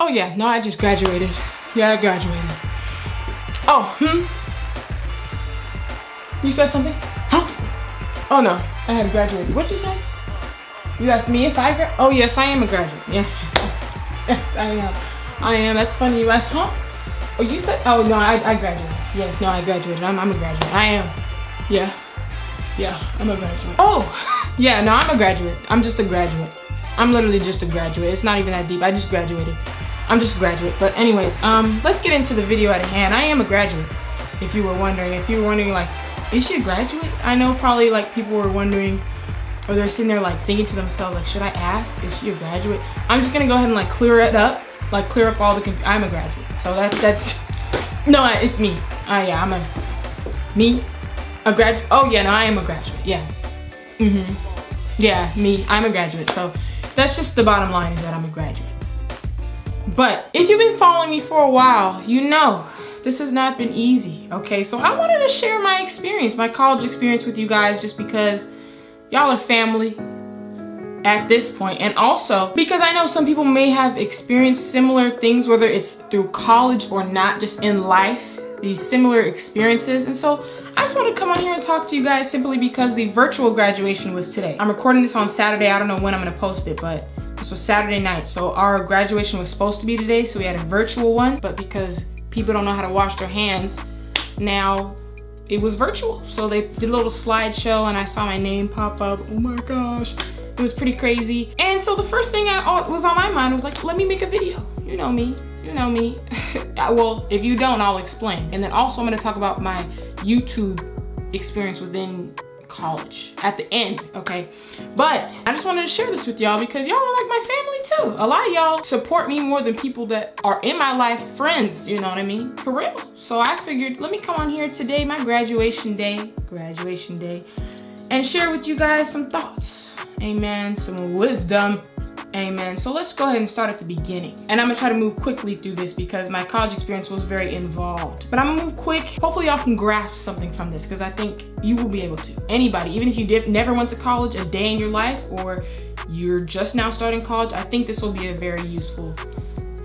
Oh yeah, no, I just graduated. Yeah, I graduated. Oh, You said something? Huh? Oh no, I had graduated. What'd you say? You asked me if I Oh yes, I am a graduate. Yeah. Yes, I am. That's funny. You asked, huh? Oh, you said? Oh no, I graduated. Yes, no, I graduated. I'm a graduate. I am. Yeah. Yeah, I'm a graduate. Oh, yeah, no, I'm a graduate. I'm just a graduate. I'm literally just a graduate. It's not even that deep. I just graduated. I'm just a graduate. But anyways, let's get into the video at hand. I am a graduate. If you were wondering, like, is she a graduate? I know probably like people were wondering, or they're sitting there like thinking to themselves, like, should I ask? Is she a graduate? I'm just gonna go ahead and like clear it up, like clear up all the I'm a graduate. So that's no, it's me. Yeah, I'm a graduate. Oh yeah, no, I am a graduate. Yeah. Yeah, me. I'm a graduate. So that's just the bottom line, is that I'm a graduate. But if you've been following me for a while, you know this has not been easy. Okay, so I wanted to share my experience, my college experience with you guys, just because y'all are family at this point, and also because I know some people may have experienced similar things, whether it's through college or not, just in life, these similar experiences. And so I just want to come on here and talk to you guys simply because the virtual graduation was today. I'm recording this on Saturday. I don't know when I'm going to post it, but this was Saturday night. So our graduation was supposed to be today, so we had a virtual one, but because people don't know how to wash their hands, now it was virtual. So they did a little slideshow and I saw my name pop up. Oh my gosh, it was pretty crazy. And so the first thing that was on my mind was like, let me make a video. You know me. Well, if you don't, I'll explain. And then also I'm gonna talk about my YouTube experience within college at the end, okay? But I just wanted to share this with y'all because y'all are like my family too. A lot of y'all support me more than people that are in my life, friends, you know what I mean? For real. So I figured, let me come on here today, my graduation day, and share with you guys some thoughts. Amen. Some wisdom. Amen. So let's go ahead and start at the beginning. And I'm gonna try to move quickly through this because my college experience was very involved. But I'm gonna move quick. Hopefully y'all can grasp something from this because I think you will be able to. Anybody, even if you never went to college a day in your life, or you're just now starting college, I think this will be a very useful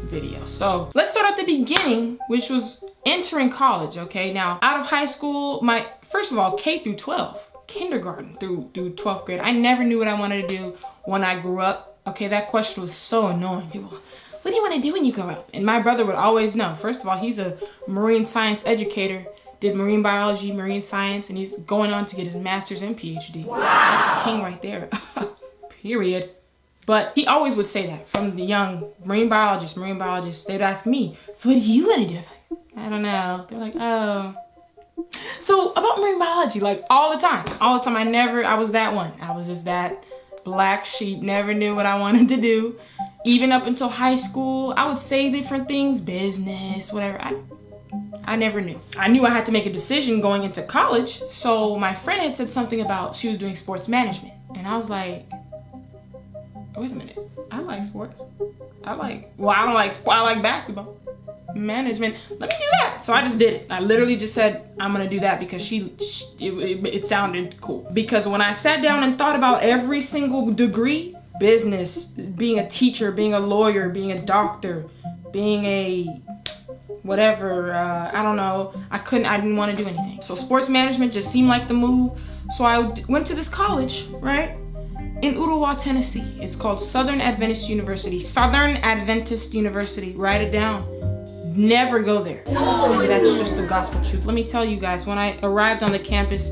video. So let's start at the beginning, which was entering college, okay? Now, out of high school, first of all, K through 12, kindergarten through 12th grade, I never knew what I wanted to do when I grew up. Okay, that question was so annoying. People, what do you want to do when you grow up? And my brother would always know. First of all, he's a marine science educator, did marine biology, marine science, and he's going on to get his master's and PhD. Wow. That's a king right there, period. But he always would say that from the young marine biologists, they'd ask me, so what do you want to do? I don't know. They're like, oh. So about marine biology, like all the time. I was that one. I was just that black sheep, never knew what I wanted to do. Even up until high school, I would say different things, business, whatever. I never knew. I knew I had to make a decision going into college. So my friend had said something about she was doing sports management. And I was like, wait a minute, I like sports. I like basketball. Management, let me do that. So I just did it. I literally just said, I'm gonna do that because it sounded cool. Because when I sat down and thought about every single degree, business, being a teacher, being a lawyer, being a doctor, being a whatever, I don't know, I didn't want to do anything. So sports management just seemed like the move. So I went to this college, right? In Ottawa, Tennessee. It's called Southern Adventist University. Write it down. Never go there. That's just the gospel truth. Let me tell you guys, when I arrived on the campus,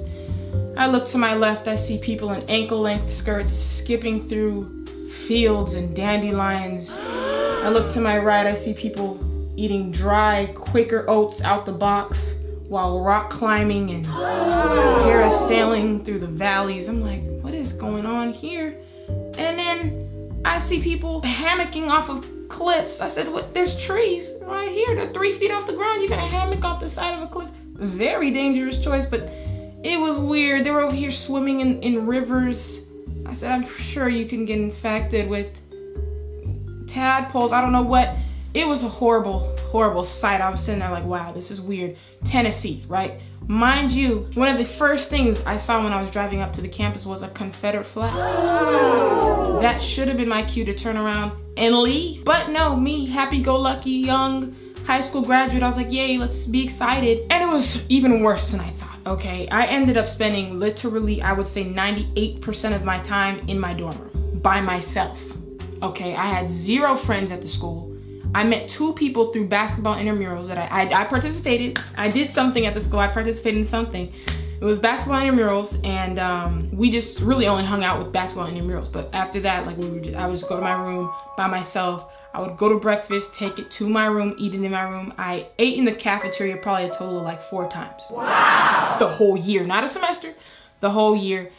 I look to my left, I see people in ankle-length skirts skipping through fields and dandelions. I look to my right, I see people eating dry Quaker oats out the box while rock climbing and parasailing through the valleys. I'm like, what is going on here? And then I see people hammocking off of cliffs. I said, what? There's trees right here. They're 3 feet off the ground. You're gonna hammock off the side of a cliff. Very dangerous choice, but it was weird. They were over here swimming in rivers. I said, I'm sure you can get infected with tadpoles. I don't know what. It was a horrible, horrible sight. I was sitting there like, wow, this is weird. Tennessee, right? Mind you, one of the first things I saw when I was driving up to the campus was a Confederate flag. That should have been my cue to turn around and leave. But no, me, happy-go-lucky, young high school graduate, I was like, yay, let's be excited. And it was even worse than I thought, okay? I ended up spending literally, I would say 98% of my time in my dorm room by myself, okay? I had 0 friends at the school. I met 2 people through basketball intramurals that I participated. I did something at the school. I participated in something. It was basketball intramurals, and we just really only hung out with basketball intramurals. But after that, like I would just go to my room by myself. I would go to breakfast, take it to my room, eat it in my room. I ate in the cafeteria probably a total of like 4 times. Wow! The whole year, not a semester, the whole year.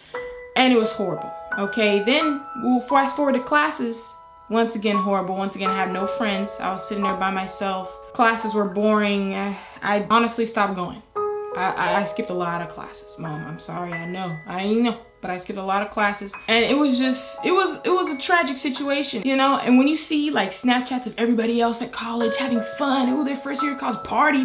And it was horrible, okay? Then we'll fast forward to classes. Once again, horrible. Once again, I had no friends. I was sitting there by myself. Classes were boring. I honestly stopped going. I skipped a lot of classes. Mom, I'm sorry, I know, but I skipped a lot of classes. And it was just, it was a tragic situation, you know? And when you see like Snapchats of everybody else at college having fun, oh, their first year of college, party.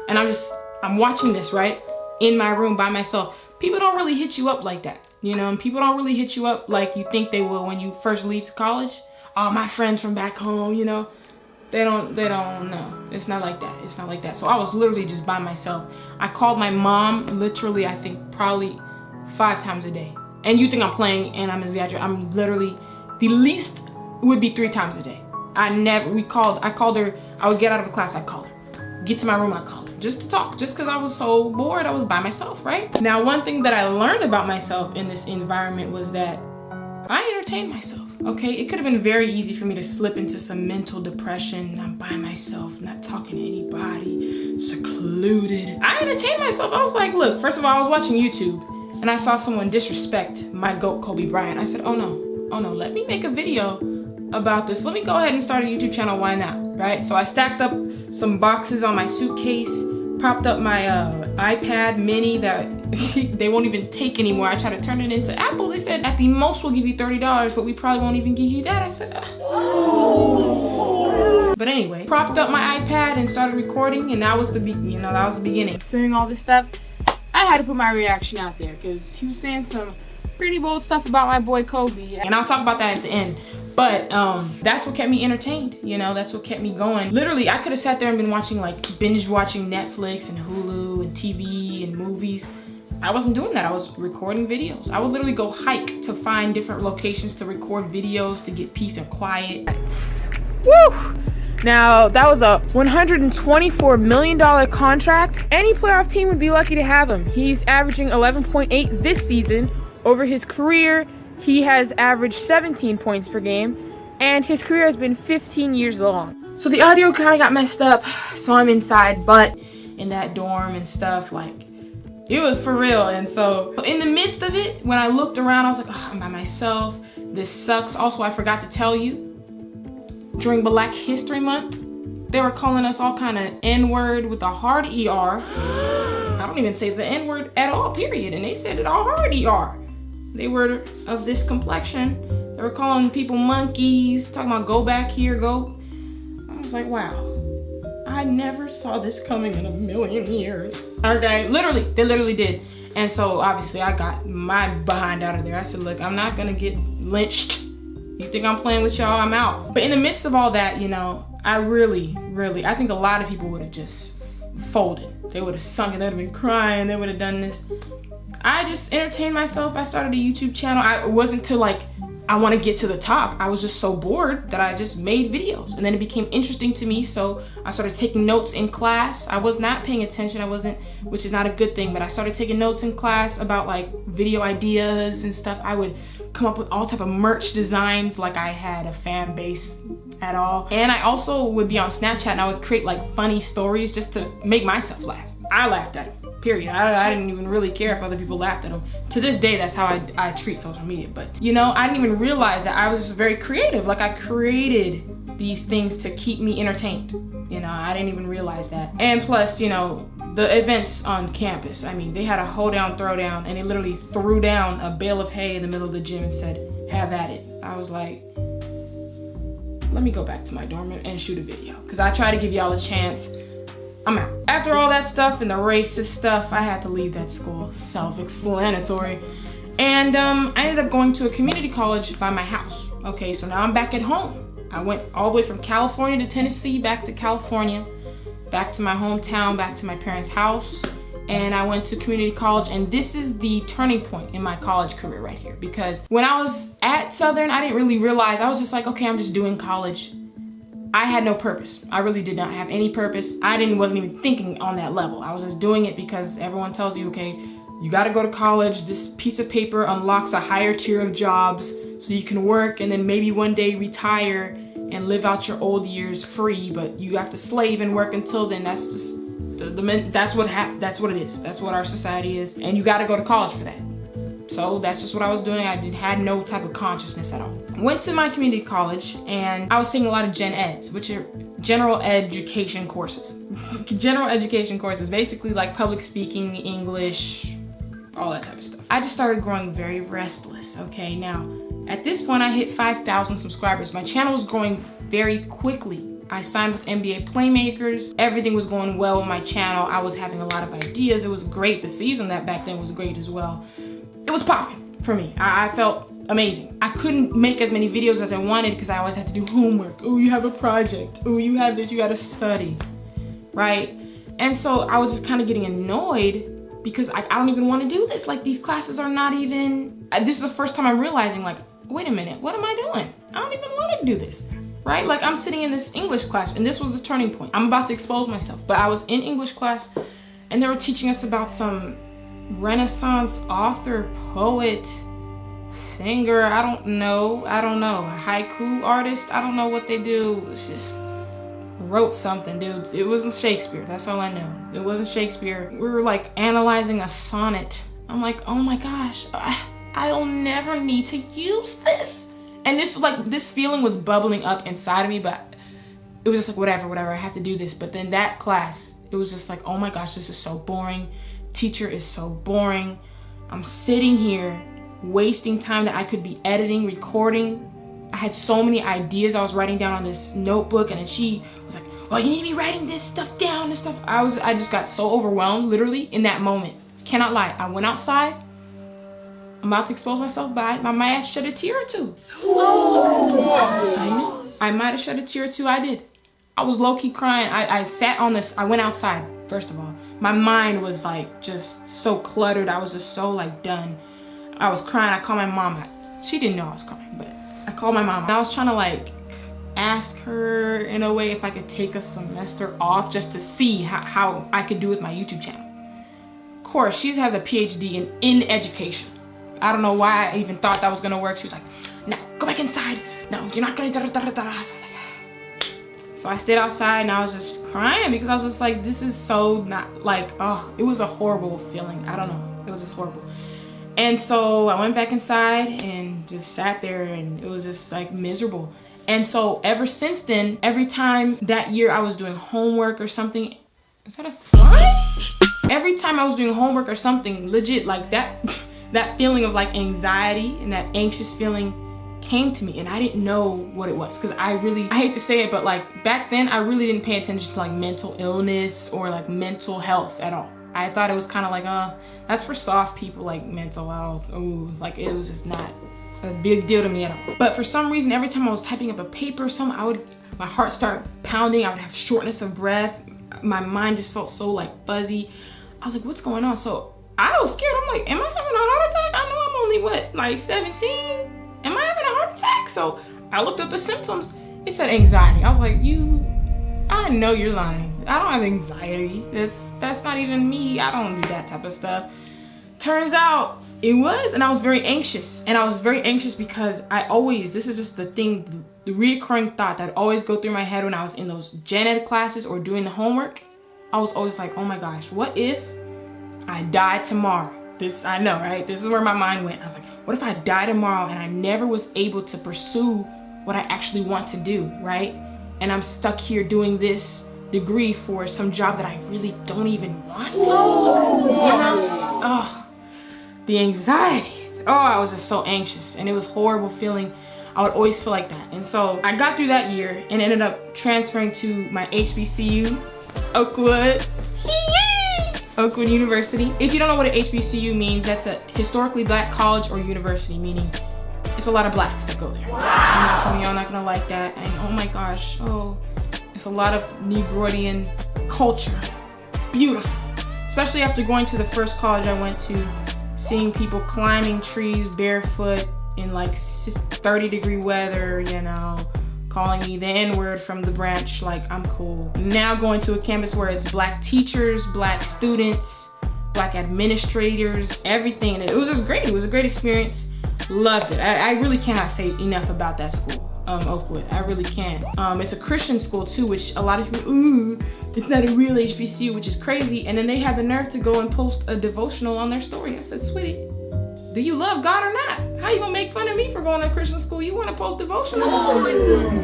And I'm watching this, right? In my room by myself. People don't really hit you up like that, you know? And people don't really hit you up like you think they will when you first leave to college. Oh, my friends from back home, you know? They don't know. It's not like that. It's not like that. So I was literally just by myself. I called my mom literally, I think probably 5 times a day. And you think I'm playing and I'm exaggerating. I'm literally, the least would be 3 times a day. I called her, I would get out of the class, I'd call her. Get to my room, I'd call her. Just to talk, just because I was so bored, I was by myself, right? Now, one thing that I learned about myself in this environment was that I entertained myself. Okay, it could have been very easy for me to slip into some mental depression. I'm by myself, not talking to anybody, secluded. I entertained myself. I was like, look, first of all, I was watching YouTube and I saw someone disrespect my GOAT, Kobe Bryant. I said, oh no, let me make a video about this. Let me go ahead and start a YouTube channel, why not, right? So I stacked up some boxes on my suitcase, propped up my iPad mini that they won't even take anymore. I tried to turn it into Apple. They said at the most we'll give you $30, but we probably won't even give you that. I said, But anyway, propped up my iPad and started recording, and that was the beginning. Saying all this stuff, I had to put my reaction out there because he was saying some pretty bold stuff about my boy Kobe, and I'll talk about that at the end. But that's what kept me entertained, you know, that's what kept me going. Literally, I could have sat there and been watching, like, binge watching Netflix and Hulu and TV and movies. I wasn't doing that. I was recording videos. I would literally go hike to find different locations to record videos to get peace and quiet. Woo! Now, that was a $124 million contract. Any playoff team would be lucky to have him. He's averaging 11.8 this season. Over his career, he has averaged 17 points per game, and his career has been 15 years long. So the audio kind of got messed up, so I'm inside, but in that dorm and stuff, like, it was for real. And so in the midst of it, when I looked around, I was like, oh, I'm by myself. This sucks. Also, I forgot to tell you, during Black History Month, they were calling us all kind of N-word with a hard ER. I don't even say the N-word at all, period. And they said it all hard ER. They were of this complexion. They were calling people monkeys, talking about go back here, go. I was like, wow. I never saw this coming in a million years. Okay, literally, they literally did. And so obviously I got my behind out of there. I said, look, I'm not gonna get lynched. You think I'm playing with y'all, I'm out. But in the midst of all that, you know, I really, I think a lot of people would have just folded. They would have sunk it, they would have been crying, they would have done this. I just entertained myself. I started a YouTube channel. It wasn't to like, I want to get to the top. I was just so bored that I just made videos. And then it became interesting to me, so I started taking notes in class. I was not paying attention. Which is not a good thing, but I started taking notes in class about like video ideas and stuff. I would come up with all type of merch designs like I had a fan base at all. And I also would be on Snapchat and I would create like funny stories just to make myself laugh. I laughed at it, period. I didn't even really care if other people laughed at them. To this day, that's how I treat social media. But, you know, I didn't even realize that I was just very creative. Like, I created these things to keep me entertained. You know, I didn't even realize that. And plus, you know, the events on campus. I mean, they had a hold down, throw down, and they literally threw down a bale of hay in the middle of the gym and said, have at it. I was like, let me go back to my dorm and shoot a video, because I try to give y'all a chance. I'm out. After all that stuff and the racist stuff, I had to leave that school. Self-explanatory. And I ended up going to a community college by my house. Okay, so now I'm back at home. I went all the way from California to Tennessee, back to California, back to my hometown, back to my parents' house. And I went to community college, and this is the turning point in my college career right here. Because when I was at Southern, I didn't really realize, I was just like, okay, I'm just doing college. I had no purpose. I really did not have any purpose. Wasn't even thinking on that level. I was just doing it because everyone tells you, okay, you gotta go to college. This piece of paper unlocks a higher tier of jobs so you can work and then maybe one day retire and live out your old years free, but you have to slave and work until then. That's just, that's what it is. That's what our society is, and you gotta go to college for that. So that's just what I was doing. I had no type of consciousness at all. Went to my community college, and I was taking a lot of gen eds, which are general education courses. General education courses, basically like public speaking, English, all that type of stuff. I just started growing very restless, okay? Now, at this point, I hit 5,000 subscribers. My channel was growing very quickly. I signed with NBA Playmakers. Everything was going well with my channel. I was having a lot of ideas. It was great. The season that back then was great as well. It was popping for me. I felt amazing. I couldn't make as many videos as I wanted because I always had to do homework. Oh, you have a project. Oh, you have this, you gotta study, right? And so I was just kind of getting annoyed because I don't even want to do this. Like, these classes are not even, this is the first time I'm realizing, like, wait a minute, what am I doing? I don't even want to do this, right? Like, I'm sitting in this English class, and this was the turning point. I'm about to expose myself, but I was in English class, and they were teaching us about some Renaissance author, poet, singer, I don't know, haiku artist, I don't know what they do. Just wrote something, dude. It wasn't Shakespeare, that's all I know. It wasn't Shakespeare. We were like analyzing a sonnet. I'm like, oh my gosh, I'll never need to use this. And this feeling was bubbling up inside of me, but it was just like, whatever, I have to do this. But then that class, it was just like, oh my gosh, this is so boring. Teacher is so boring. I'm sitting here wasting time that I could be editing, recording. I had so many ideas I was writing down on this notebook, and then she was like, well, you need to be writing this stuff down and stuff. I just got so overwhelmed, literally, in that moment. Cannot lie. I went outside. I'm about to expose myself, but I might have shed a tear or two. I know. I might have shed a tear or two. I did. I was low-key crying. I sat on this. I went outside, first of all. My mind was like just so cluttered. I was just so like done. I was crying. I called my mom. She didn't know I was crying, but I called my mom. I was trying to like ask her in a way if I could take a semester off just to see how I could do with my YouTube channel. Of course, she has a PhD in education. I don't know why I even thought that was gonna work. She was like, no, go back inside. No, you're not gonna da-da-da-da-da. So I stayed outside, and I was just crying because I was just like, this is so not like, oh, it was a horrible feeling. I don't know, it was just horrible. And so I went back inside and just sat there, and it was just like miserable. And so ever since then, every time that year I was doing homework or something, is that a fly? Every time I was doing homework or something, legit, like that feeling of like anxiety and that anxious feeling came to me, and I didn't know what it was, because I hate to say it, but like back then I really didn't pay attention to like mental illness or like mental health at all. I thought it was kind of like, that's for soft people, like mental health. Ooh, like it was just not a big deal to me at all. But for some reason, every time I was typing up a paper or something, my heart started pounding. I would have shortness of breath. My mind just felt so like fuzzy. I was like, what's going on? So I was scared. I'm like, am I having a heart attack? I know I'm only what, like 17? Am I having a heart attack? So I looked up the symptoms. It said anxiety. I was like, I know you're lying. I don't have anxiety. That's not even me. I don't do that type of stuff. Turns out it was, and I was very anxious. And I was very anxious because this is just the thing, the reoccurring thought that always go through my head when I was in those gen ed classes or doing the homework. I was always like, oh my gosh, what if I die tomorrow? I know, right? This is where my mind went. I was like, what if I die tomorrow and I never was able to pursue what I actually want to do, right? And I'm stuck here doing this degree for some job that I really don't even want. Oh, the anxiety. Oh, I was just so anxious, and it was a horrible feeling. I would always feel like that. And so I got through that year and ended up transferring to my HBCU, Oakwood. Oakwood University. If you don't know what an HBCU means, that's a historically black college or university, meaning it's a lot of blacks that go there. Wow. I know some of y'all not gonna like that. And oh my gosh, it's a lot of Negroidian culture. Beautiful. Especially after going to the first college I went to, seeing people climbing trees barefoot in like 30-degree weather, you know, calling me the N-word from the branch, like I'm cool. Now going to a campus where it's black teachers, black students, black administrators, everything. It was just great. It was a great experience. Loved it. I really cannot say enough about that school, Oakwood. I really can't. It's a Christian school too, which a lot of people, ooh, it's not a real HBCU, which is crazy. And then they had the nerve to go and post a devotional on their story. I said, sweetie, do you love God or not? How you gonna make fun of me for going to Christian school? You wanna post devotional?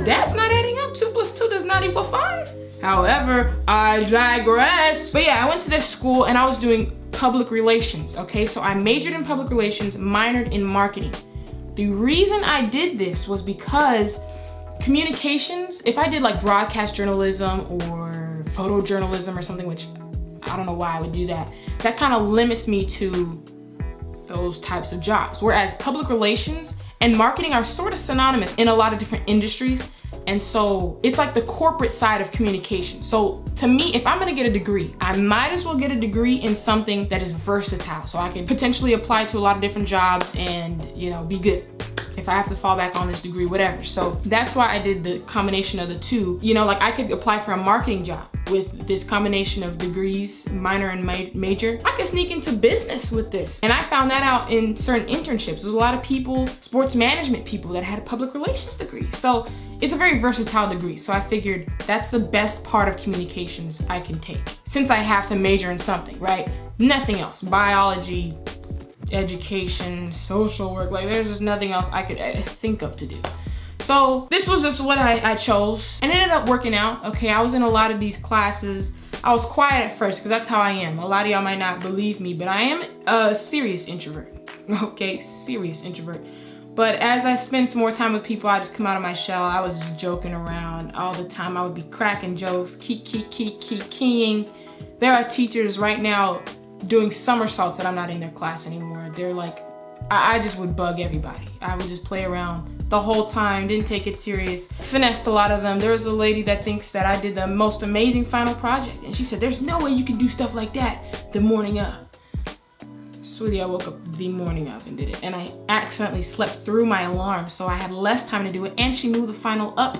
That's not adding up. 2 + 2 does not equal 5. However, I digress. But yeah, I went to this school and I was doing public relations, okay? So I majored in public relations, minored in marketing. The reason I did this was because communications, if I did like broadcast journalism or photojournalism or something, which I don't know why I would do that, that kind of limits me to those types of jobs. Whereas public relations and marketing are sort of synonymous in a lot of different industries. And so it's like the corporate side of communication. So to me, if I'm gonna get a degree, I might as well get a degree in something that is versatile. So I can potentially apply to a lot of different jobs and, you know, be good if I have to fall back on this degree, whatever. So that's why I did the combination of the two. You know, like I could apply for a marketing job with this combination of degrees, minor and major. I could sneak into business with this. And I found that out in certain internships. There's a lot of people, sports management people that had a public relations degree. So it's a very versatile degree. So I figured that's the best part of communications I can take. Since I have to major in something, right? Nothing else, biology, education, social work, like there's just nothing else I could think of to do. So this was just what I chose and it ended up working out. Okay, I was in a lot of these classes. I was quiet at first because that's how I am. A lot of y'all might not believe me, but I am a serious introvert. Okay, serious introvert. But as I spend some more time with people, I just come out of my shell. I was just joking around all the time. I would be cracking jokes, keying. There are teachers right now doing somersaults that I'm not in their class anymore. They're like, I just would bug everybody. I would just play around the whole time, didn't take it serious. Finessed a lot of them. There was a lady that thinks that I did the most amazing final project. And she said, there's no way you can do stuff like that the morning of. Sweetie, I woke up the morning of and did it. And I accidentally slept through my alarm, so I had less time to do it. And she moved the final up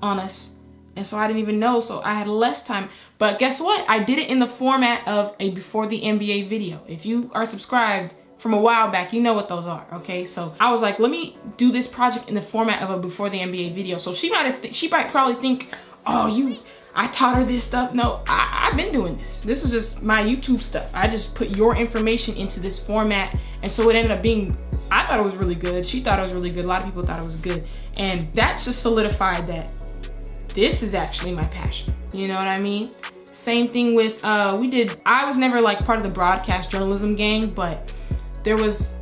on us. And so I didn't even know, so I had less time. But guess what? I did it in the format of a Before the NBA video. If you are subscribed from a while back, you know what those are, okay? So I was like, let me do this project in the format of a Before the NBA video. So she might probably think, oh, I taught her this stuff. No, I've been doing this. This is just my YouTube stuff. I just put your information into this format. And so it ended up being, I thought it was really good. She thought it was really good. A lot of people thought it was good. And that's just solidified that this is actually my passion. You know what I mean? Same thing with, I was never like part of the broadcast journalism gang, but there was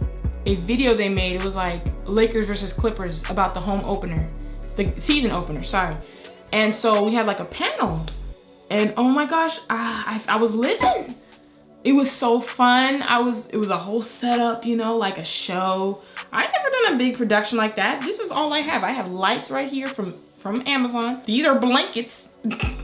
a video they made. It was like Lakers versus Clippers about the home opener, the season opener, sorry. And so we had like a panel and oh my gosh, I was living. It was so fun. It was a whole setup, you know, like a show. I never done a big production like that. This is all I have. I have lights right here from Amazon. These are blankets.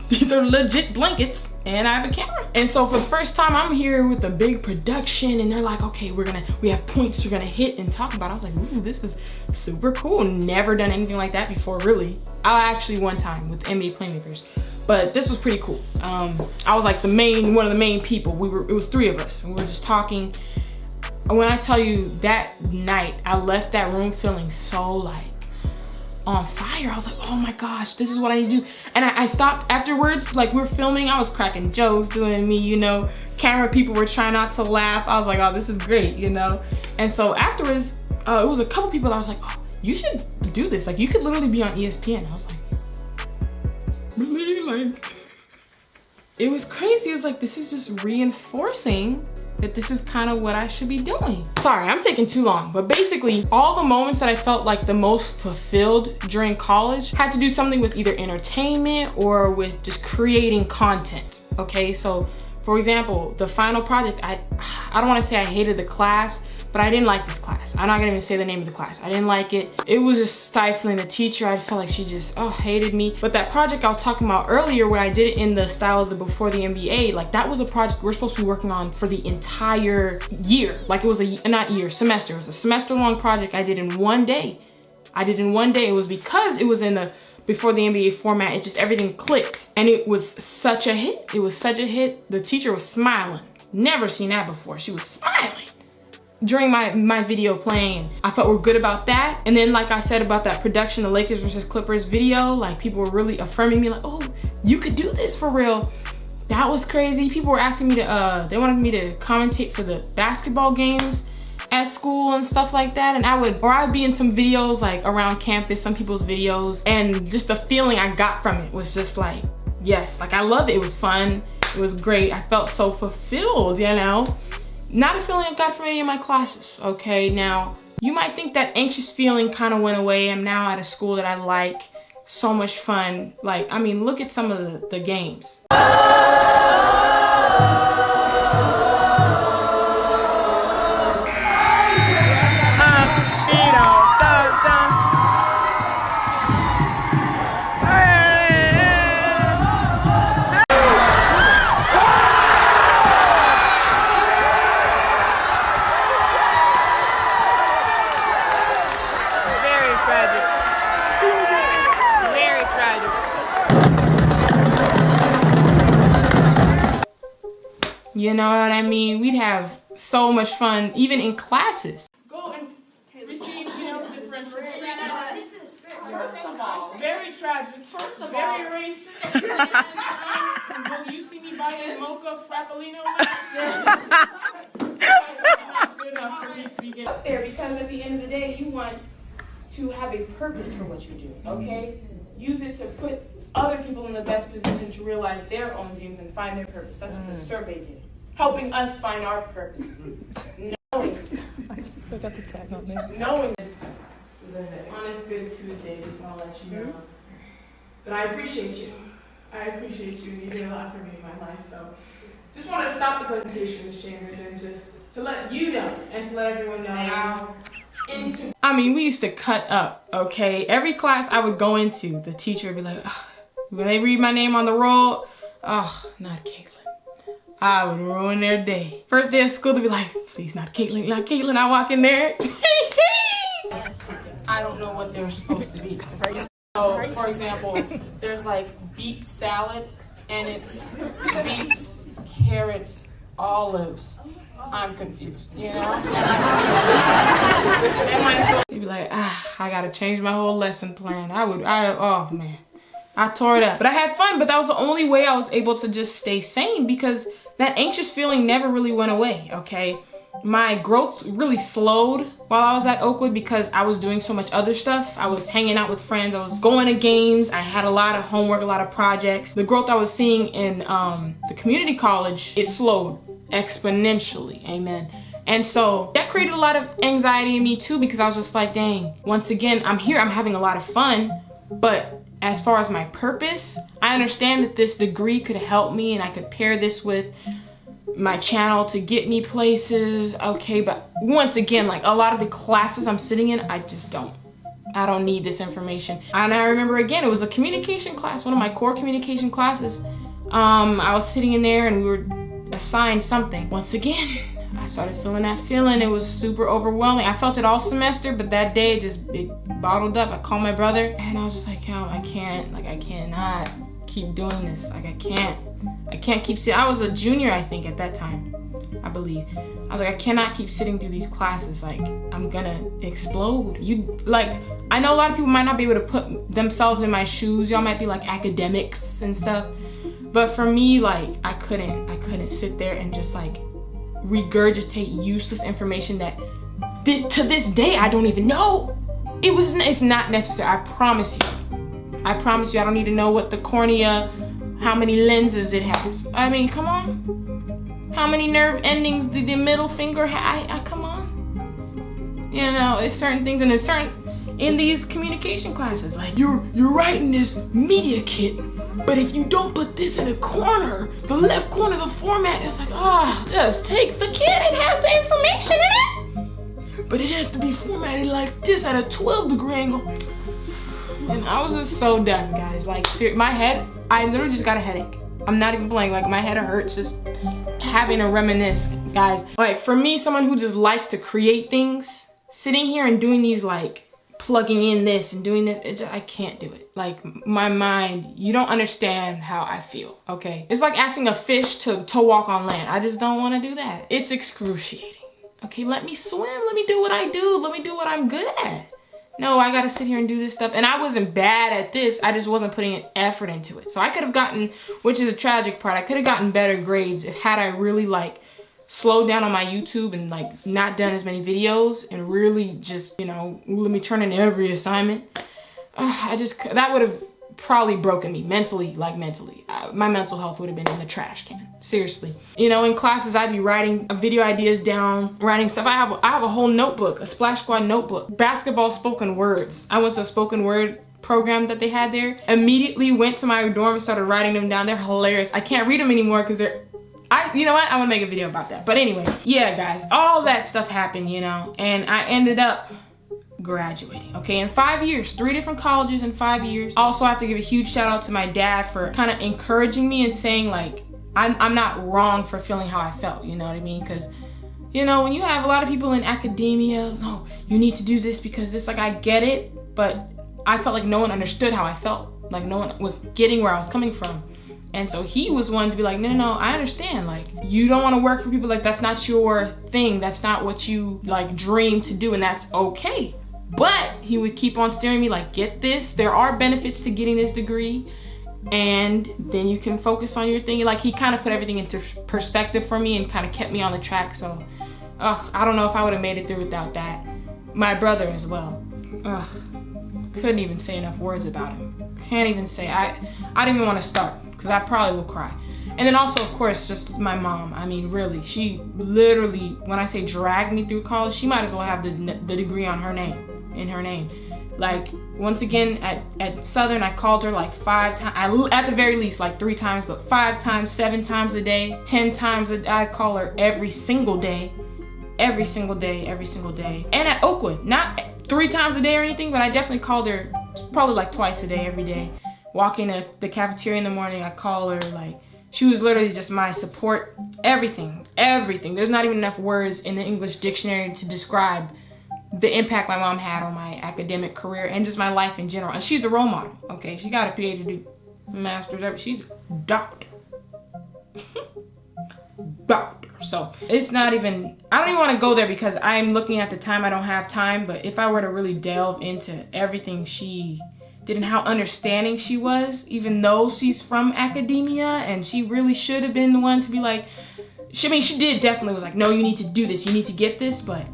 These are legit blankets. And I have a camera. And so for the first time, I'm here with a big production and they're like, okay, we have points we're gonna hit and talk about. I was like, ooh, this is super cool. Never done anything like that before, really. I actually one time with NBA Playmakers, but this was pretty cool. I was like one of the main people. It was 3 of us and we were just talking. When I tell you that night, I left that room feeling so like, on fire. I was like, oh my gosh, this is what I need to do. And I stopped afterwards, like we were filming, I was cracking jokes, doing me, you know, camera people were trying not to laugh. I was like, oh, this is great, you know? And so afterwards, it was a couple people that I was like, oh, you should do this. Like you could literally be on ESPN. I was like, really? Like, it was crazy. It was like, this is just reinforcing that this is kind of what I should be doing. Sorry, I'm taking too long, but basically all the moments that I felt like the most fulfilled during college had to do something with either entertainment or with just creating content, okay? So for example, the final project, I don't wanna say I hated the class, but I didn't like this class. I'm not gonna even say the name of the class. I didn't like it. It was just stifling. The teacher, I felt like she just, hated me. But that project I was talking about earlier where I did it in the style of the Before the MBA, like that was a project we're supposed to be working on for the entire year. Like it was semester. It was a semester long project I did in one day. It was because it was in the Before the MBA format, it just, everything clicked. And it was such a hit. The teacher was smiling. Never seen that before. She was smiling during my video playing. I felt we're good about that. And then like I said about that production, the Lakers versus Clippers video, like people were really affirming me like, oh, you could do this for real. That was crazy. People were asking me to, they wanted me to commentate for the basketball games at school and stuff like that. And I'd be in some videos like around campus, some people's videos, and just the feeling I got from it was just like, yes, like I love it. It was fun. It was great. I felt so fulfilled, you know? Not a feeling I got from any of my classes, okay? Now, you might think that anxious feeling kind of went away. I'm now at a school that I like, so much fun. Like, I mean, look at some of the games. You know what I mean? We'd have so much fun, even in classes. Go and receive, differential treatment. First of all, very tragic. First of all, very racist. Will you see me buying mocha frappuccino? Not good enough for me to be up there, because at the end of the day, you want to have a purpose for what you do, okay? Use it to put other people in the best position to realize their own dreams and find their purpose. That's what the survey did. Helping us find our purpose. Knowing. I just still got the tag on there. Knowing the honest good Tuesday, just want to let you know that I appreciate you. You did a lot for me in my life, so just want to stop the presentation, Ms. Chambers, and just to let you know and to let everyone know how into. I mean, we used to cut up, okay? Every class I would go into, the teacher would be like, when they read my name on the roll, not Caitlin. I would ruin their day. First day of school, they'd be like, please, not Caitlin, not Caitlin. I walk in there. I don't know what they're supposed to be. So, for example, there's like beet salad, and it's beets, carrots, olives. I'm confused, you know? They'd be like, I gotta change my whole lesson plan. Oh man. I tore it up. But I had fun, but that was the only way I was able to just stay sane, because that anxious feeling never really went away, okay? My growth really slowed while I was at Oakwood because I was doing so much other stuff. I was hanging out with friends, I was going to games, I had a lot of homework, a lot of projects. The growth I was seeing in the community college, it slowed exponentially, amen. And so that created a lot of anxiety in me too, because I was just like, dang, once again, I'm here, I'm having a lot of fun, but as far as my purpose, I understand that this degree could help me and I could pair this with my channel to get me places, okay, but once again, like a lot of the classes I'm sitting in, I don't need this information. And I remember again, it was a communication class, one of my core communication classes. I was sitting in there and we were assigned something. Once again, I started feeling that feeling. It was super overwhelming. I felt it all semester, but that day it bottled up. I called my brother and I was just like, I cannot keep doing this. Like I can't keep sitting. I was a junior, I think, at that time, I believe. I was like, I cannot keep sitting through these classes. Like, I'm gonna explode. I know a lot of people might not be able to put themselves in my shoes. Y'all might be like academics and stuff. But for me, like, I couldn't sit there and just like regurgitate useless information that to this day I don't even know. It's not necessary. I promise you, I don't need to know what the cornea, how many lenses it has. I mean, come on. How many nerve endings did the middle finger have? I come on. You know, it's certain things, and it's certain in these communication classes, like you're writing this media kit, but if you don't put this in a corner, the left corner of the format, it's like, just take the kit. It has the information in it, but it has to be formatted like this at a 12-degree angle. And I was just so done, guys. Like, my head, I literally just got a headache. I'm not even playing. Like, my head hurts just having to reminisce, guys. Like, for me, someone who just likes to create things, sitting here and doing these, like, plugging in this and doing this, I can't do it. Like, my mind, you don't understand how I feel, okay? It's like asking a fish to walk on land. I just don't want to do that. It's excruciating. Okay, let me swim. Let me do what I do. Let me do what I'm good at. No, I gotta sit here and do this stuff. And I wasn't bad at this. I just wasn't putting an effort into it. So I could have gotten, which is a tragic part, I could have gotten better grades had I really, like, slowed down on my YouTube and, like, not done as many videos and really just, you know, let me turn in every assignment. That would have probably broken me mentally, my mental health would have been in the trash can, seriously. You know, in classes, I'd be writing video ideas down, writing stuff. I have a whole notebook, a Splash Squad notebook. Basketball spoken words. I went to a spoken word program that they had there. Immediately went to my dorm and started writing them down. They're hilarious. I can't read them anymore because you know what? I'm gonna make a video about that. But anyway, yeah, guys, all that stuff happened, you know, and I ended up graduating, okay, in 5 years, 3 different colleges in 5 years. Also, I have to give a huge shout out to my dad for kind of encouraging me and saying, like, I'm not wrong for feeling how I felt, you know what I mean? Because, you know, when you have a lot of people in academia, no, you need to do this because this, like, I get it, but I felt like no one understood how I felt. Like, no one was getting where I was coming from. And so he was one to be like, no, I understand. Like, you don't want to work for people, like, that's not your thing. That's not what you, like, dream to do, and that's okay. But he would keep on steering me like, get this, there are benefits to getting this degree, and then you can focus on your thing. Like, he kind of put everything into perspective for me and kind of kept me on the track. So, I don't know if I would have made it through without that. My brother as well. Couldn't even say enough words about him. Can't even say, I didn't even want to start because I probably will cry. And then also, of course, just my mom. I mean, really, she literally, when I say dragged me through college, she might as well have the degree on her name. In her name. Like, once again, at Southern, I called her like 5 times, at the very least like 3 times, but 5 times, 7 times a day, 10 times a day. I call her every single day. And at Oakwood, not 3 times a day or anything, but I definitely called her probably like twice a day, every day. Walking to the cafeteria in the morning, I call her. Like, she was literally just my support, everything. There's not even enough words in the English dictionary to describe the impact my mom had on my academic career and just my life in general. And she's the role model, okay? She got a PhD, master's, she's a doctor. Doctor. So it's not even, I don't even want to go there because I'm looking at the time, I don't have time. But if I were to really delve into everything she did and how understanding she was, even though she's from academia and she really should have been the one to be like, she did definitely was like, no, you need to do this, you need to get this, but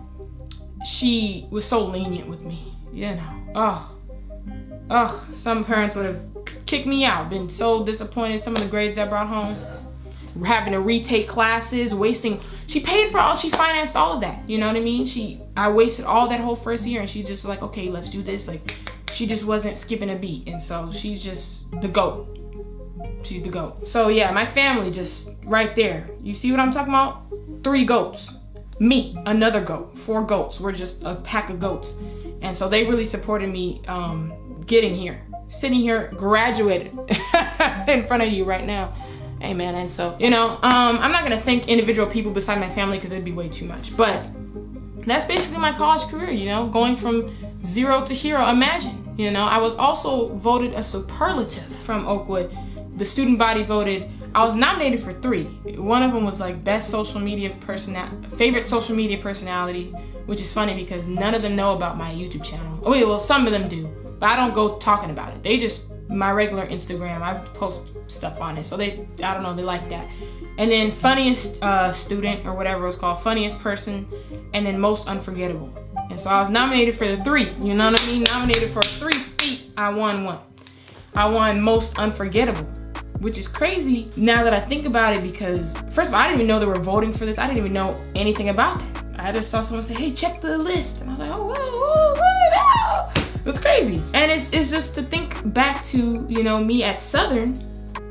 she was so lenient with me, you know. Some parents would have kicked me out, been so disappointed. Some of the grades I brought home, having to retake classes, she paid for she financed all of that, you know what I mean? I wasted all that whole first year, and she just like, okay, let's do this. Like, she just wasn't skipping a beat, and so she's just the GOAT. She's the GOAT. So yeah, my family just right there. You see what I'm talking about? 3 goats. Me, another goat, 4 goats. We're just a pack of goats. And so they really supported me getting here, sitting here, graduated in front of you right now. Hey man, and so, you know, I'm not gonna thank individual people beside my family because it'd be way too much. But that's basically my college career, you know, going from 0 to hero. Imagine, you know, I was also voted a superlative from Oakwood. The student body voted, I was nominated for 3. One of them was like best favorite social media personality, which is funny because none of them know about my YouTube channel. Oh wait, well, some of them do, but I don't go talking about it. They just, my regular Instagram, I post stuff on it. So I don't know, they like that. And then funniest student or whatever it was called, funniest person, and then most unforgettable. And so I was nominated for the 3, you know what I mean? Nominated for 3 feet, I won 1. I won most unforgettable. which is crazy now that I think about it, because first of all, I didn't even know they were voting for this. I didn't even know anything about that. I just saw someone say, hey, check the list. And I was like, oh, whoa. It was crazy. And it's just to think back to, you know, me at Southern,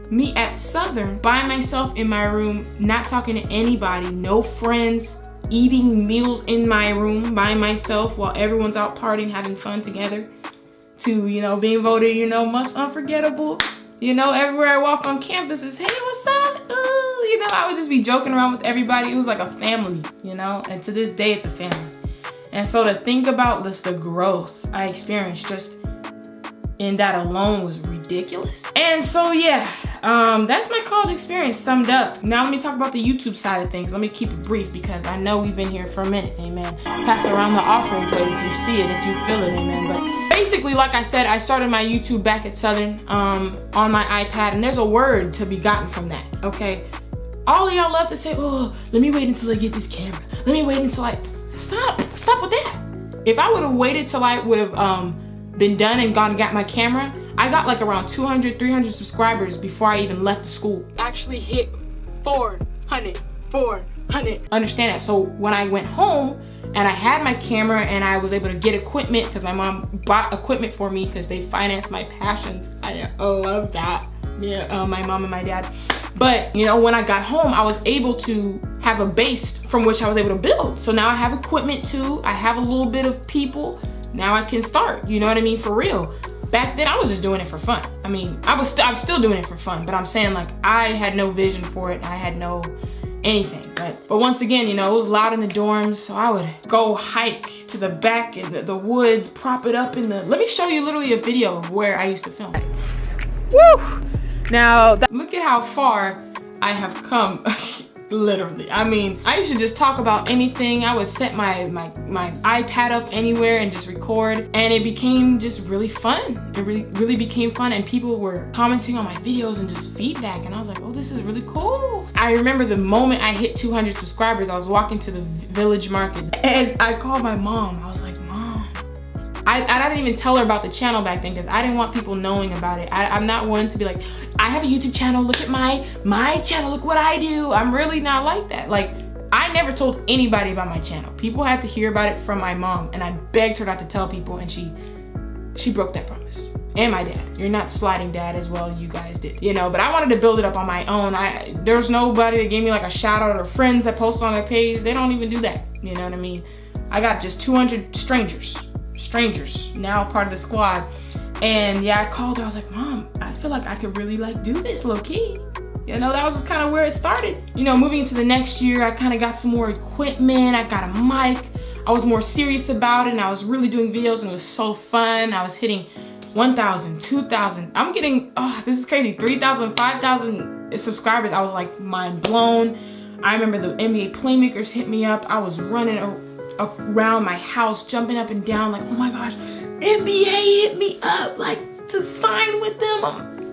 by myself in my room, not talking to anybody, no friends, eating meals in my room by myself while everyone's out partying, having fun together, to, you know, being voted, you know, most unforgettable. You know, everywhere I walk on campus is, hey, what's up? Ooh, you know, I would just be joking around with everybody. It was like a family, you know, and to this day, it's a family. And so to think about this, the growth I experienced just in that alone was ridiculous. And so, yeah, that's my college experience summed up. Now let me talk about the YouTube side of things. Let me keep it brief because I know we've been here for a minute, amen. Pass around the offering plate if you see it, if you feel it, amen. But basically, like I said, I started my YouTube back at Southern on my iPad, and there's a word to be gotten from that, okay? All of y'all love to say, oh, let me wait until I get this camera. Let me wait until stop with that. If I would have waited till I would have been done and gone and got my camera, I got like around 200, 300 subscribers before I even left the school. Actually hit 400. Understand that? So when I went home and I had my camera and I was able to get equipment, because my mom bought equipment for me because they financed my passions. I love that. Yeah, my mom and my dad. But, you know, when I got home, I was able to have a base from which I was able to build. So now I have equipment too. I have a little bit of people. Now I can start, you know what I mean? For real. Back then, I was just doing it for fun. I mean, I'm still doing it for fun, but I'm saying, like, I had no vision for it. I had no anything. But once again, you know, it was loud in the dorms, so I would go hike to the back in the woods, prop it up in the... Let me show you literally a video of where I used to film. Woo! Now, look at how far I have come. Literally. I mean, I used to just talk about anything. I would set my iPad up anywhere and just record, and it became just really fun. It really became fun, and people were commenting on my videos and just feedback, and I was like, oh, this is really cool. I remember the moment I hit 200 subscribers, I was walking to the village market, and I called my mom. I was like, Mom. I didn't even tell her about the channel back then because I didn't want people knowing about it. I'm not one to be like, I have a YouTube channel, look at my channel, look what I do. I'm really not like that. Like, I never told anybody about my channel. People had to hear about it from my mom, and I begged her not to tell people, and she broke that promise. And my dad. You're not sliding dad as well, you guys did. You know, but I wanted to build it up on my own. There's nobody that gave me like a shout out, or friends that post on their page. They don't even do that. You know what I mean? I got just 200 strangers, now part of the squad. And yeah, I called her. I was like, Mom, I feel like I could really like do this low key. You know, that was just kind of where it started. You know, moving into the next year, I kind of got some more equipment. I got a mic. I was more serious about it, and I was really doing videos, and it was so fun. I was hitting 1,000, 2,000. I'm getting, oh, this is crazy, 3,000, 5,000 subscribers. I was like mind blown. I remember the NBA Playmakers hit me up. I was running around my house, jumping up and down like, oh my gosh, NBA hit me up, like, to sign with them. I'm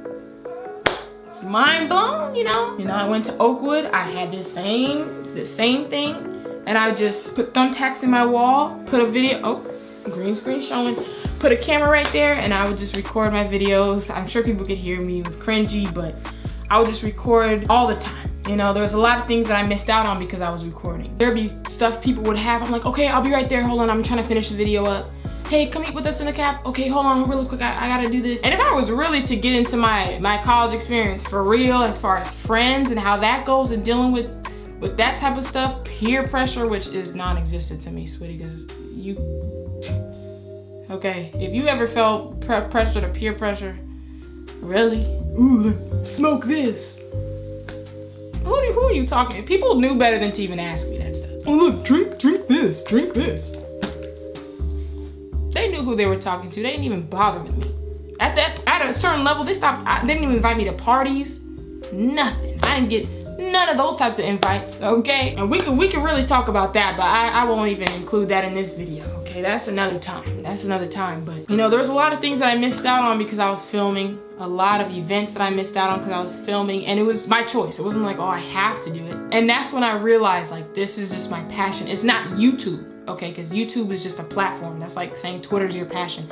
mind blown, you know? You know, I went to Oakwood. I had the same thing, and I just put thumbtacks in my wall, put a video, oh, green screen showing, put a camera right there, and I would just record my videos. I'm sure people could hear me. It was cringy, but I would just record all the time. You know, there was a lot of things that I missed out on because I was recording. There'd be stuff people would have. I'm like, okay, I'll be right there. Hold on, I'm trying to finish the video up. Hey, come eat with us in the caf. Okay, hold on really quick. I gotta do this. And if I was really to get into my college experience for real, as far as friends and how that goes and dealing with that type of stuff, peer pressure, which is non-existent to me, sweetie, because you, okay, if you ever felt pressure to peer pressure, really? Ooh, smoke this. Who are you talking to? People knew better than to even ask me that stuff. Oh look, drink this, drink this. They knew who they were talking to. They didn't even bother with me. At a certain level, they didn't even invite me to parties. Nothing. I didn't get none of those types of invites, okay? And we can really talk about that, but I won't even include that in this video, okay? That's another time. That's another time. But you know, there was a lot of things that I missed out on because I was filming. A lot of events that I missed out on because I was filming, and it was my choice. It wasn't like, oh, I have to do it. And that's when I realized, like, this is just my passion. It's not YouTube, okay? Because YouTube is just a platform. That's like saying Twitter's your passion.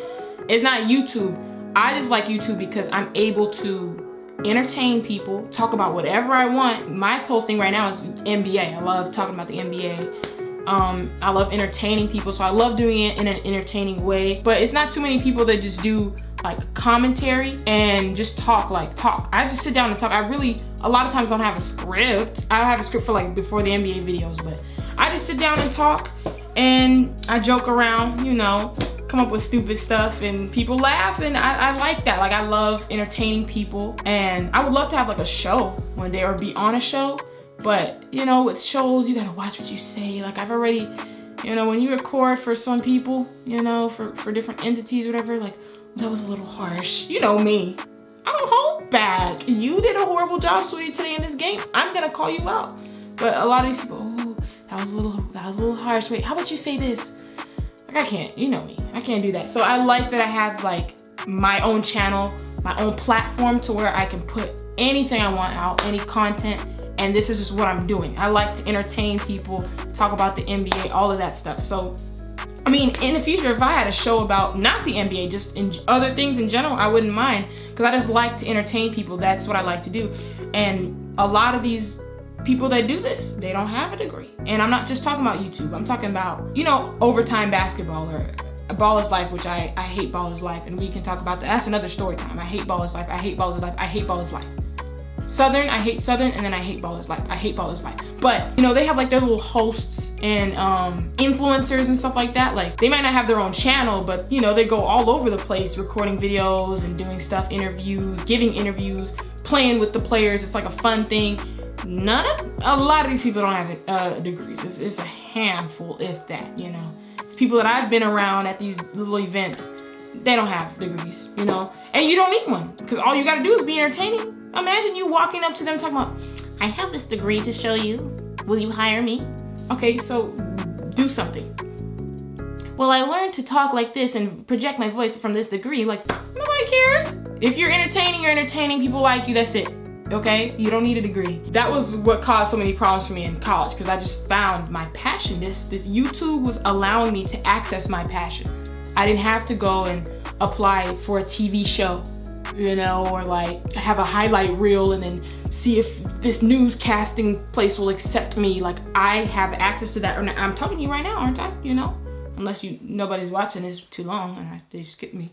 It's not YouTube. I just like YouTube because I'm able to entertain people, talk about whatever I want. My whole thing right now is NBA. I love talking about the NBA. I love entertaining people, so I love doing it in an entertaining way. But it's not too many people that just do like commentary and just talk. I just sit down and talk. I really, a lot of times don't have a script. I have a script for like before the NBA videos, but I just sit down and talk and I joke around, you know, come up with stupid stuff and people laugh, and I like that. Like, I love entertaining people, and I would love to have like a show one day or be on a show. But you know, with shows, you gotta watch what you say. Like, I've already, you know, when you record for some people, you know, for different entities, whatever, like, that was a little harsh. You know me, I don't hold back. You did a horrible job, sweetie, today in this game. I'm gonna call you out. But a lot of these people, oh, that was a little harsh. Wait, how about you say this? Like, I can't, you know me, I can't do that. So I like that I have like my own channel, my own platform, to where I can put anything I want out, any content, and this is just what I'm doing. I like to entertain people, talk about the NBA, all of that stuff. So, I mean, in the future, if I had a show about not the NBA, just in other things in general, I wouldn't mind, because I just like to entertain people. That's what I like to do. And a lot of these people that do this, they don't have a degree. And I'm not just talking about YouTube. I'm talking about, you know, overtime basketball or Ball is Life, which I hate Ball is Life, and we can talk about that. That's another story time. I hate Ball is Life. I hate Ball is Life. I hate Ball is Life. Southern, I hate Southern, and then I hate Ball is Life. I hate Ball is Life. But, you know, they have like their little hosts and influencers and stuff like that. Like, they might not have their own channel, but, you know, they go all over the place recording videos and doing stuff, interviews, giving interviews, playing with the players. It's like a fun thing. A lot of these people don't have degrees. It's a handful, if that, you know. It's people that I've been around at these little events. They don't have degrees, you know. And you don't need one, because all you gotta do is be entertaining. Imagine you walking up to them talking about, I have this degree to show you. Will you hire me? Okay, so do something. Well, I learned to talk like this and project my voice from this degree. Like, nobody cares. If you're entertaining, people like you, that's it. Okay? You don't need a degree. That was what caused so many problems for me in college, because I just found my passion. This YouTube was allowing me to access my passion. I didn't have to go and apply for a TV show, you know, or like have a highlight reel and then see if this newscasting place will accept me. Like, I have access to that. I'm talking to you right now, aren't I? You know, unless nobody's watching this too long and they skip me.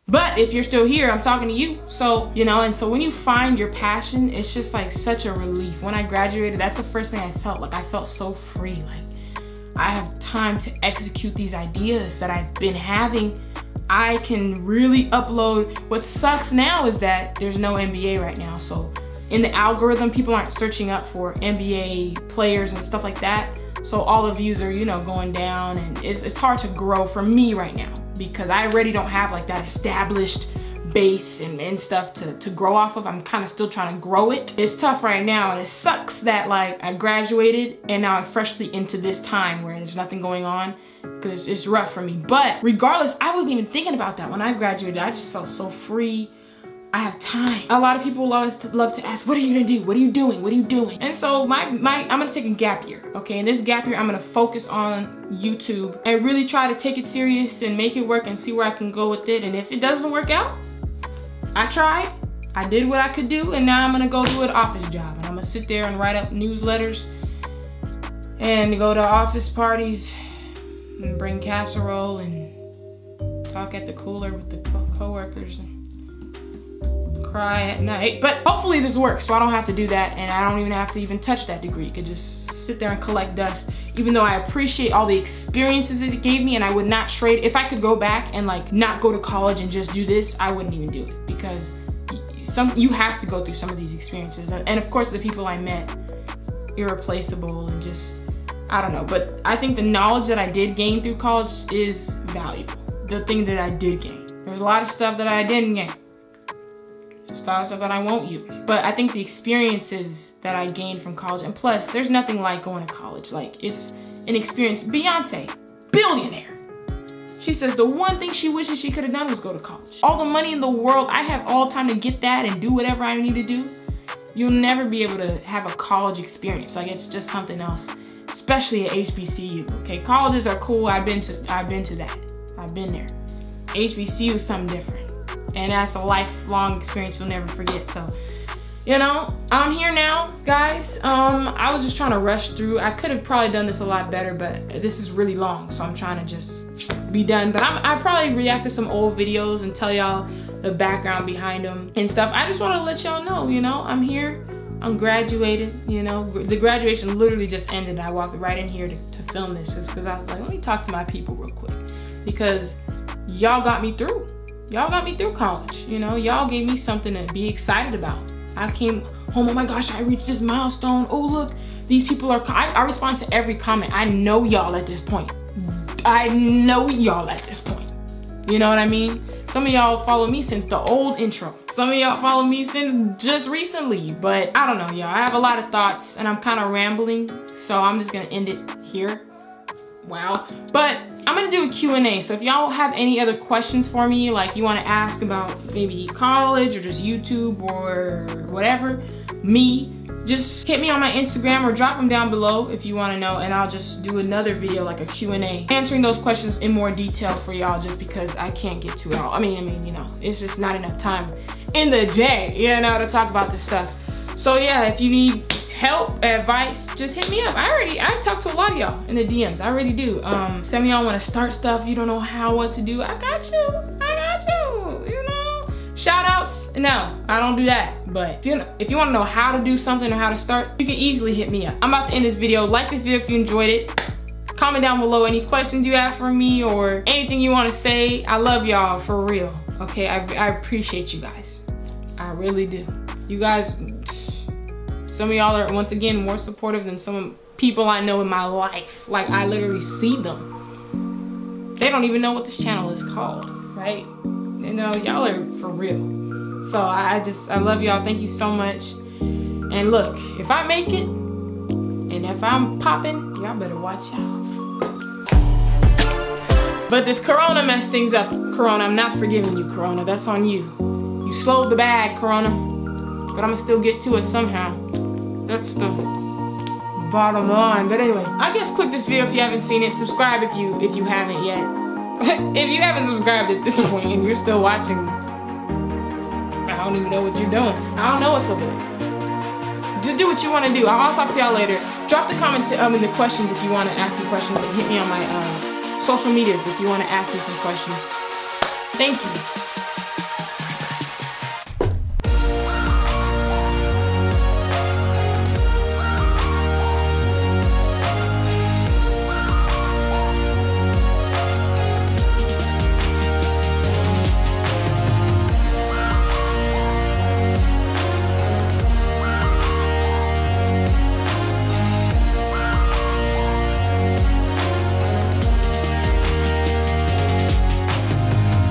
But if you're still here, I'm talking to you. So, you know, and so when you find your passion, it's just like such a relief. When I graduated, that's the first thing I felt. Like, I felt so free. Like, I have time to execute these ideas that I've been having. I can really upload. What sucks now is that there's no NBA right now. So in the algorithm, people aren't searching up for NBA players and stuff like that. So all the views are, you know, going down, and it's hard to grow for me right now, because I already don't have like that established base and stuff to grow off of. I'm kind of still trying to grow it. It's tough right now, and it sucks that like I graduated and now I'm freshly into this time where there's nothing going on, because it's rough for me. But regardless, I wasn't even thinking about that when I graduated. I just felt so free. I have time. A lot of people love to ask, what are you gonna do? What are you doing? What are you doing? And so I'm gonna take a gap year, okay? In this gap year, I'm gonna focus on YouTube and really try to take it serious and make it work and see where I can go with it. And if it doesn't work out, I tried, I did what I could do, and now I'm gonna go do an office job. And I'm gonna sit there and write up newsletters and go to office parties and bring casserole and talk at the cooler with the coworkers and cry at night. But hopefully this works, so I don't have to do that, and I don't even have to even touch that degree. I could just sit there and collect dust, even though I appreciate all the experiences it gave me, and I would not trade. If I could go back and like not go to college and just do this, I wouldn't even do it, because you have to go through some of these experiences. And of course, the people I met, irreplaceable, and just, I don't know. But I think the knowledge that I did gain through college is valuable. The thing that I did gain. There's a lot of stuff that I didn't gain. Stuff that I won't use. But I think the experiences that I gained from college, and plus, there's nothing like going to college. Like, it's an experience. Beyonce, billionaire. She says the one thing she wishes she could have done was go to college. All the money in the world, I have all time to get that and do whatever I need to do. You'll never be able to have a college experience. Like, it's just something else, especially at HBCU. Okay, colleges are cool. I've been to that. I've been there. HBCU is something different. and that's a lifelong experience you'll never forget. So, you know, I'm here now, guys. I was just trying to rush through. I could have probably done this a lot better, but this is really long, so I'm trying to just be done. But I probably react to some old videos and tell y'all the background behind them and stuff. I just want to let y'all know, you know, I'm here. I'm graduated, you know. The graduation literally just ended. I walked right in here to film this just because I was like, let me talk to my people real quick, because y'all got me through. Y'all got me through college, you know. Y'all gave me something to be excited about. I came home, oh my gosh, I reached this milestone. Oh look, these people are, I respond to every comment. I know y'all at this point. I know y'all at this point. You know what I mean? Some of y'all follow me since the old intro. Some of y'all follow me since just recently, but I don't know, y'all. I have a lot of thoughts and I'm kind of rambling, so I'm just gonna end it here. Wow. But I'm gonna do a Q&A, so if y'all have any other questions for me, like you wanna ask about maybe college or just YouTube or whatever, just hit me on my Instagram or drop them down below if you wanna know, and I'll just do another video, like a Q&A, answering those questions in more detail for y'all, just because I can't get to it all. I mean, you know, it's just not enough time in the day, you know, to talk about this stuff. So yeah, if you need help, advice, just hit me up. I talk to a lot of y'all in the DMs. I really do. Some of y'all want to start stuff, you don't know what to do. I got you, you know. Shout outs, no, I don't do that. But if you want to know how to do something or how to start, you can easily hit me up. I'm about to end this video. Like this video if you enjoyed it. Comment down below any questions you have for me or anything you want to say. I love y'all, for real. Okay, I appreciate you guys. I really do. You guys, some of y'all are, once again, more supportive than some people I know in my life. Like, I literally see them. They don't even know what this channel is called, right? You know, y'all are for real. So I love y'all. Thank you so much. And look, if I make it, and if I'm popping, y'all better watch out. But this Corona messed things up. Corona, I'm not forgiving you, Corona. That's on you. You slowed the bag, Corona. But I'm gonna still get to it somehow. That's the bottom line. But anyway, I guess click this video if you haven't seen it. Subscribe if you haven't yet. If you haven't subscribed at this point and you're still watching, I don't even know what you're doing. I don't know what's up there. Just do what you want to do. I'll talk to y'all later. Drop the comments in the questions if you want to ask me questions, and hit me on my social medias if you want to ask me some questions. Thank you.